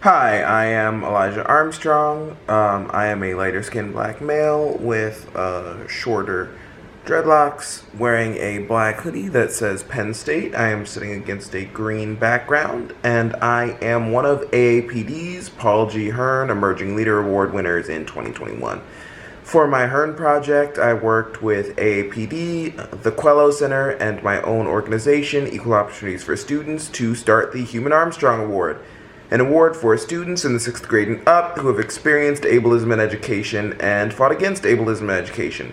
Hi, I am Elijah Armstrong. I am a lighter skinned black male with shorter dreadlocks, wearing a black hoodie that says Penn State. I am sitting against a green background, and I am one of AAPD's Paul G. Hearn Emerging Leader Award winners in 2021. For my Hearn project, I worked with AAPD, the Quello Center, and my own organization, Equal Opportunities for Students, to start the Heumann-Armstrong Award, an award for students in the 6th grade and up who have experienced ableism in education and fought against ableism in education.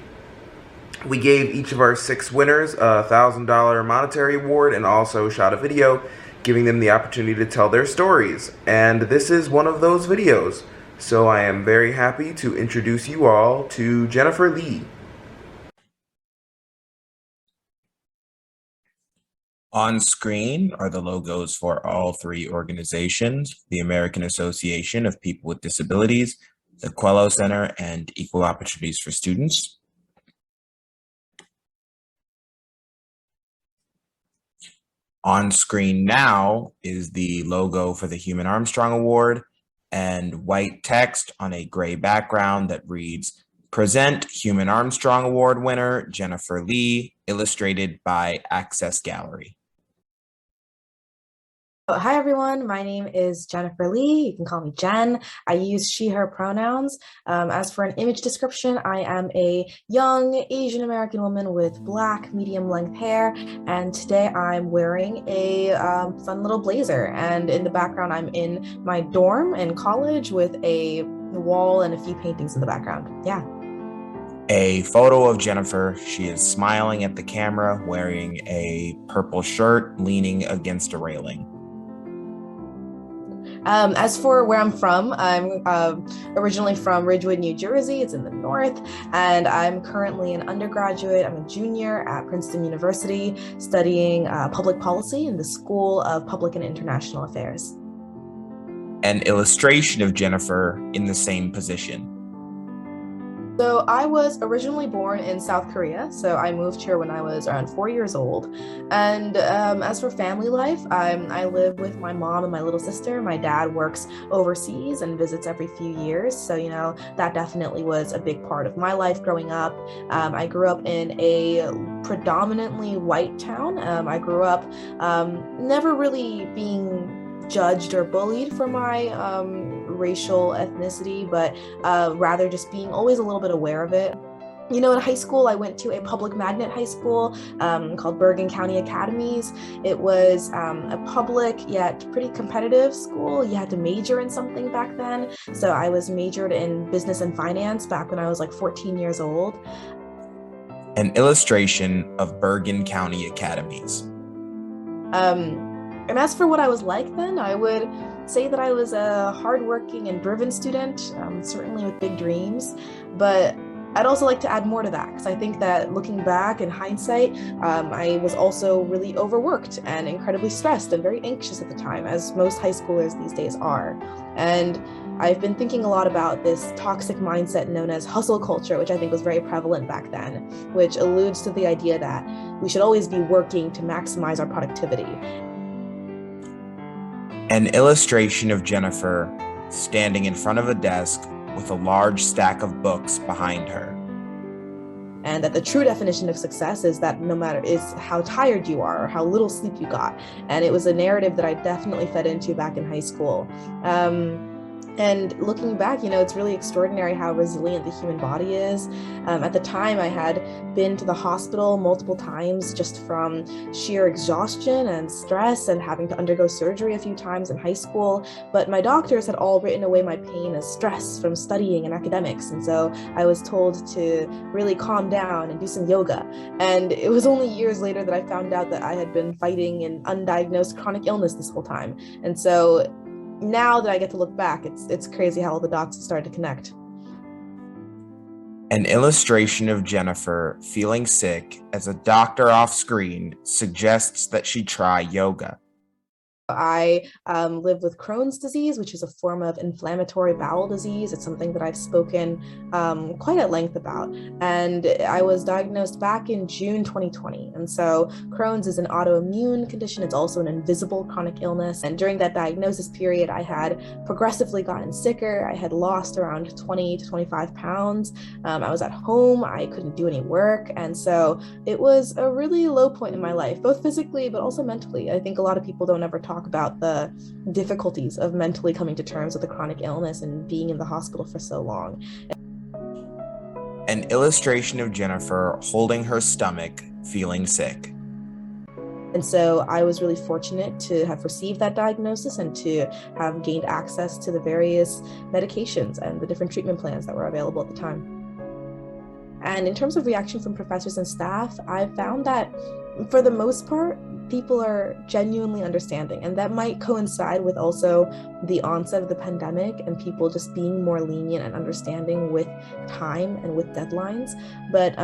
We gave each of our 6 winners a $1,000 monetary award and also shot a video giving them the opportunity to tell their stories. And this is one of those videos. So I am very happy to introduce you all to Jennifer Lee. On screen are the logos for all 3 organizations: the American Association of People with Disabilities, the Quello Center, and Equal Opportunities for Students. On screen now is the logo for the Heumann-Armstrong Award and white text on a gray background that reads, "Present Heumann-Armstrong Award winner Jennifer Lee," illustrated by Access Gallery. Hi everyone, my name is Jennifer Lee. You can call me Jen. I use she, her pronouns. As for an image description, I am a young Asian American woman with black medium length hair, and today I'm wearing a fun little blazer. And in the background, I'm in my dorm in college with a wall and a few paintings in the background. Yeah. A photo of Jennifer. She is smiling at the camera, wearing a purple shirt, leaning against a railing. As for where I'm from, I'm originally from Ridgewood, New Jersey. It's in the north, and I'm currently an undergraduate. I'm a junior at Princeton University studying public policy in the School of Public and International Affairs. An illustration of Jennifer in the same position. So I was originally born in South Korea, so I moved here when I was around 4 years old. And as for family life, I live with my mom and my little sister. My dad works overseas and visits every few years, so that definitely was a big part of my life growing up. I grew up in a predominantly white town. I grew up never really being judged or bullied for my racial ethnicity, but rather just being always a little bit aware of it. In high school, I went to a public magnet high school called Bergen County Academies. It was a public yet pretty competitive school. You had to major in something back then. So I was majored in business and finance back when I was like 14 years old. An illustration of Bergen County Academies. And as for what I was like then, I would say that I was a hardworking and driven student, certainly with big dreams. But I'd also like to add more to that, because I think that looking back in hindsight, I was also really overworked and incredibly stressed and very anxious at the time, as most high schoolers these days are. And I've been thinking a lot about this toxic mindset known as hustle culture, which I think was very prevalent back then, which alludes to the idea that we should always be working to maximize our productivity. An illustration of Jennifer standing in front of a desk with a large stack of books behind her. And that the true definition of success is that no matter is how tired you are or how little sleep you got. And it was a narrative that I definitely fed into back in high school. And looking back, it's really extraordinary how resilient the human body is. At the time, I had been to the hospital multiple times just from sheer exhaustion and stress and having to undergo surgery a few times in high school. But my doctors had all written away my pain as stress from studying and academics. And so I was told to really calm down and do some yoga. And it was only years later that I found out that I had been fighting an undiagnosed chronic illness this whole time. And so now that I get to look back, it's crazy how all the dots started to connect. An illustration of Jennifer feeling sick as a doctor off screen suggests that she try yoga. I live with Crohn's disease, which is a form of inflammatory bowel disease. It's something that I've spoken quite at length about. And I was diagnosed back in June 2020. And so Crohn's is an autoimmune condition. It's also an invisible chronic illness. And during that diagnosis period, I had progressively gotten sicker. I had lost around 20 to 25 pounds. I was at home. I couldn't do any work. And so it was a really low point in my life, both physically, but also mentally. I think a lot of people don't ever talk about the difficulties of mentally coming to terms with a chronic illness and being in the hospital for so long. An illustration of Jennifer holding her stomach, feeling sick. And so I was really fortunate to have received that diagnosis and to have gained access to the various medications and the different treatment plans that were available at the time. And in terms of reaction from professors and staff, I found that for the most part, people are genuinely understanding. And that might coincide with also the onset of the pandemic and people just being more lenient and understanding with time and with deadlines. But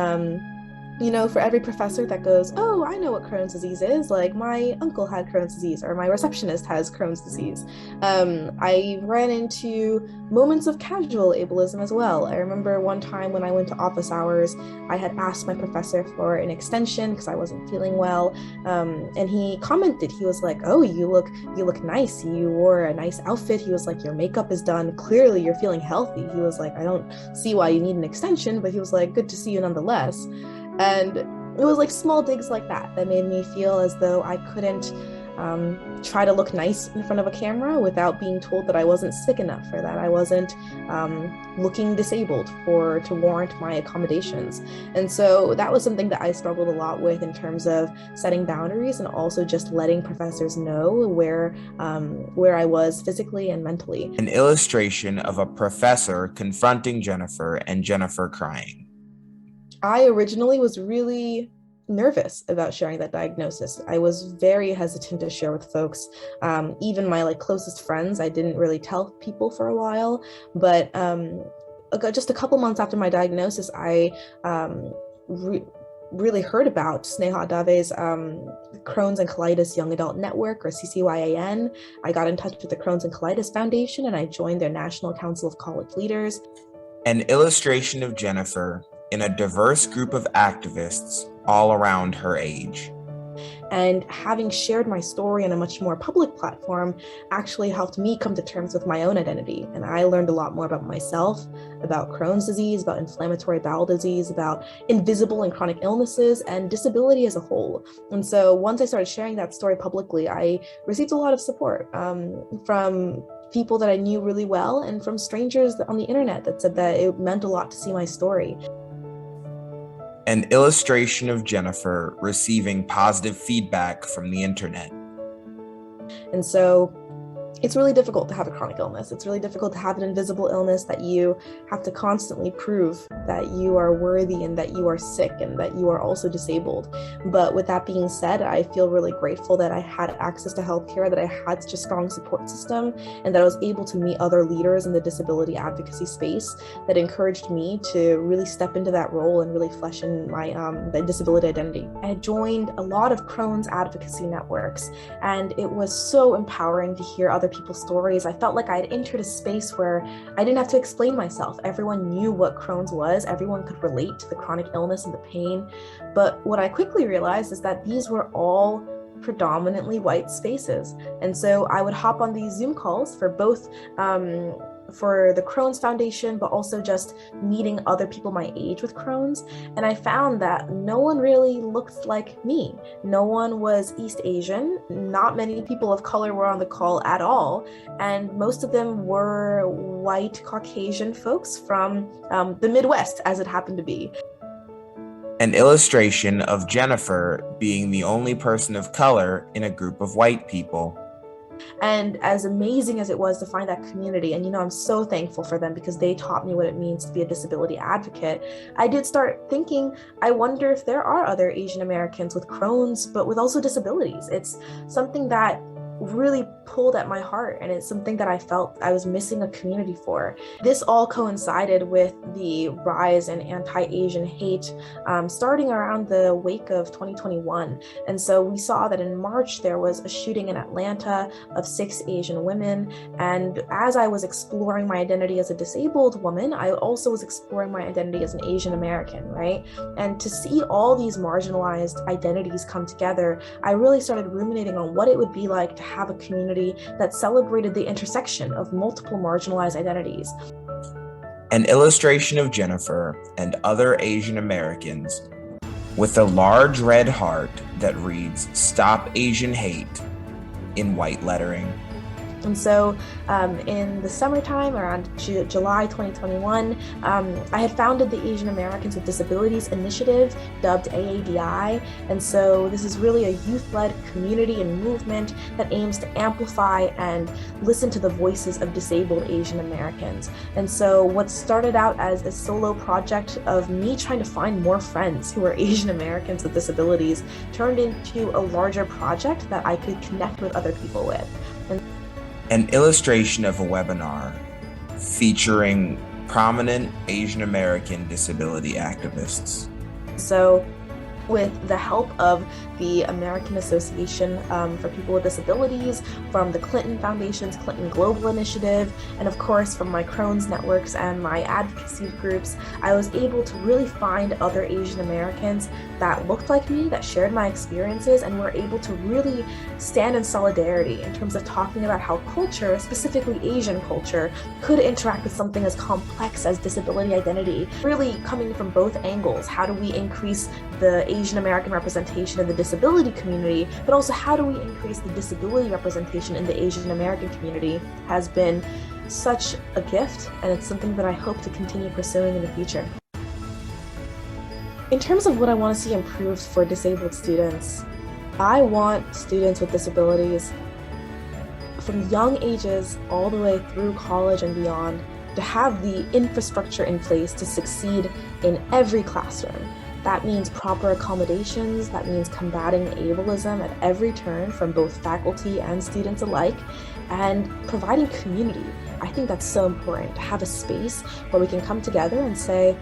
for every professor that goes, oh, I know what Crohn's disease is, like my uncle had Crohn's disease or my receptionist has Crohn's disease. I ran into moments of casual ableism as well. I remember one time when I went to office hours, I had asked my professor for an extension because I wasn't feeling well. And he commented, he was like, oh, you look nice. You wore a nice outfit. He was like, your makeup is done. Clearly you're feeling healthy. He was like, I don't see why you need an extension, but he was like, good to see you nonetheless. And it was like small digs like that made me feel as though I couldn't try to look nice in front of a camera without being told that I wasn't sick enough or that I wasn't looking disabled to warrant my accommodations. And so that was something that I struggled a lot with in terms of setting boundaries and also just letting professors know where I was physically and mentally. An illustration of a professor confronting Jennifer and Jennifer crying. I originally was really nervous about sharing that diagnosis. I was very hesitant to share with folks. Even my closest friends, I didn't really tell people for a while. But just a couple months after my diagnosis, I really heard about Sneha Dave's Crohn's and Colitis Young Adult Network, or CCYAN. I got in touch with the Crohn's and Colitis Foundation and I joined their National Council of College Leaders. An illustration of Jennifer in a diverse group of activists all around her age. And having shared my story on a much more public platform actually helped me come to terms with my own identity. And I learned a lot more about myself, about Crohn's disease, about inflammatory bowel disease, about invisible and chronic illnesses, and disability as a whole. And so once I started sharing that story publicly, I received a lot of support from people that I knew really well and from strangers on the internet that said that it meant a lot to see my story. An illustration of Jennifer receiving positive feedback from the internet. And so it's really difficult to have a chronic illness. It's really difficult to have an invisible illness that you have to constantly prove that you are worthy and that you are sick and that you are also disabled. But with that being said, I feel really grateful that I had access to healthcare, that I had such a strong support system, and that I was able to meet other leaders in the disability advocacy space that encouraged me to really step into that role and really flesh in my disability identity. I had joined a lot of Crohn's advocacy networks, and it was so empowering to hear other people's stories. I felt like I had entered a space where I didn't have to explain myself. Everyone knew what Crohn's was. Everyone could relate to the chronic illness and the pain. But what I quickly realized is that these were all predominantly white spaces. And so I would hop on these Zoom calls for both for the Crohn's Foundation, but also just meeting other people my age with Crohn's. And I found that no one really looked like me. No one was East Asian. Not many people of color were on the call at all. And most of them were white Caucasian folks from the Midwest, as it happened to be. An illustration of Jennifer being the only person of color in a group of white people. And as amazing as it was to find that community, and I'm so thankful for them because they taught me what it means to be a disability advocate, I did start thinking, I wonder if there are other Asian Americans with Crohn's, but with also disabilities. It's something that really pulled at my heart, and it's something that I felt I was missing a community for. This all coincided with the rise in anti-Asian hate starting around the wake of 2021. And so we saw that in March there was a shooting in Atlanta of 6 Asian women. And as I was exploring my identity as a disabled woman, I also was exploring my identity as an Asian American, right? And to see all these marginalized identities come together, I really started ruminating on what it would be like to have a community that celebrated the intersection of multiple marginalized identities. An illustration of Jennifer and other Asian Americans with a large red heart that reads "Stop Asian Hate" in white lettering. And so in the summertime, around July 2021, I had founded the Asian Americans with Disabilities Initiative, dubbed AADI. And so this is really a youth-led community and movement that aims to amplify and listen to the voices of disabled Asian Americans. And so what started out as a solo project of me trying to find more friends who are Asian Americans with disabilities turned into a larger project that I could connect with other people with. An illustration of a webinar featuring prominent Asian American disability activists. So with the help of the American Association for People with Disabilities, from the Clinton Foundation's Clinton Global Initiative, and of course from my Crohn's networks and my advocacy groups, I was able to really find other Asian Americans that looked like me, that shared my experiences, and were able to really stand in solidarity in terms of talking about how culture, specifically Asian culture, could interact with something as complex as disability identity, really coming from both angles. How do we increase the Asian American representation in the disability community, but also how do we increase the disability representation in the Asian American community has been such a gift, and it's something that I hope to continue pursuing in the future. In terms of what I want to see improved for disabled students, I want students with disabilities from young ages all the way through college and beyond to have the infrastructure in place to succeed in every classroom. That means proper accommodations, that means combating ableism at every turn from both faculty and students alike, and providing community. I think that's so important, to have a space where we can come together and say,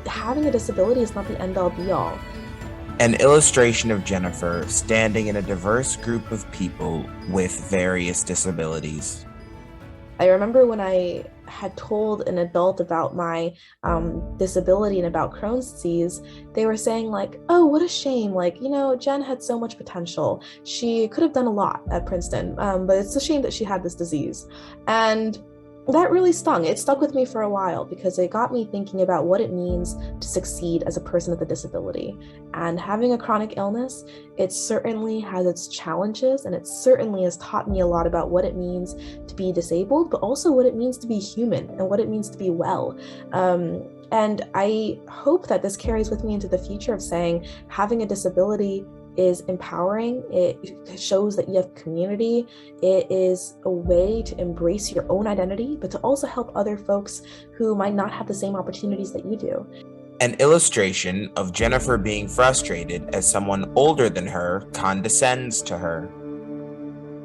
having a disability is not the end-all be-all. An illustration of Jennifer standing in a diverse group of people with various disabilities. I remember when I had told an adult about my disability and about Crohn's disease, they were saying like, oh, what a shame. Like, you know, Jen had so much potential. She could have done a lot at Princeton, but it's a shame that she had this disease. And that really stung. It stuck with me for a while because it got me thinking about what it means to succeed as a person with a disability. And having a chronic illness, it certainly has its challenges, and it certainly has taught me a lot about what it means to be disabled, but also what it means to be human and what it means to be well. And I hope that this carries with me into the future of saying having a disability is empowering. It shows that you have community. It is a way to embrace your own identity, but to also help other folks who might not have the same opportunities that you do. An illustration of Jennifer being frustrated as someone older than her condescends to her.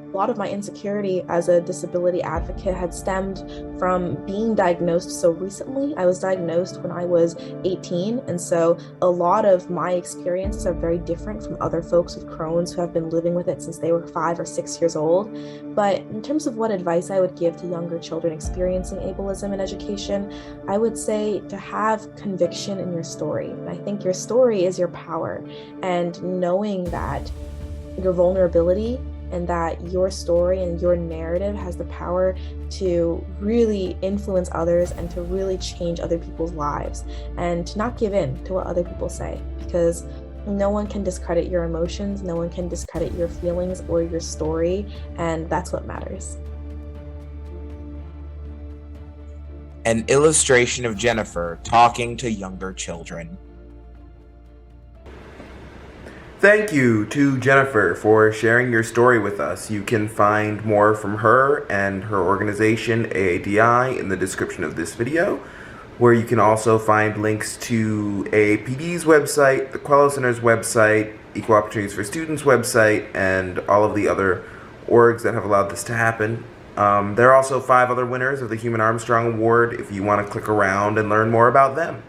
A lot of my insecurity as a disability advocate had stemmed from being diagnosed so recently. I was diagnosed when I was 18, and so a lot of my experiences are very different from other folks with Crohn's who have been living with it since they were 5 or 6 years old. But in terms of what advice I would give to younger children experiencing ableism in education, I would say to have conviction in your story. I think your story is your power, and knowing that your vulnerability and that your story and your narrative has the power to really influence others and to really change other people's lives, and to not give in to what other people say, because no one can discredit your emotions, no one can discredit your feelings or your story, and that's what matters. An illustration of Jennifer talking to younger children. Thank you to Jennifer for sharing your story with us. You can find more from her and her organization, AADI, in the description of this video, where you can also find links to AAPD's website, the Quello Center's website, Equal Opportunities for Students website, and all of the other orgs that have allowed this to happen. There are also 5 other winners of the Heumann-Armstrong Award if you want to click around and learn more about them.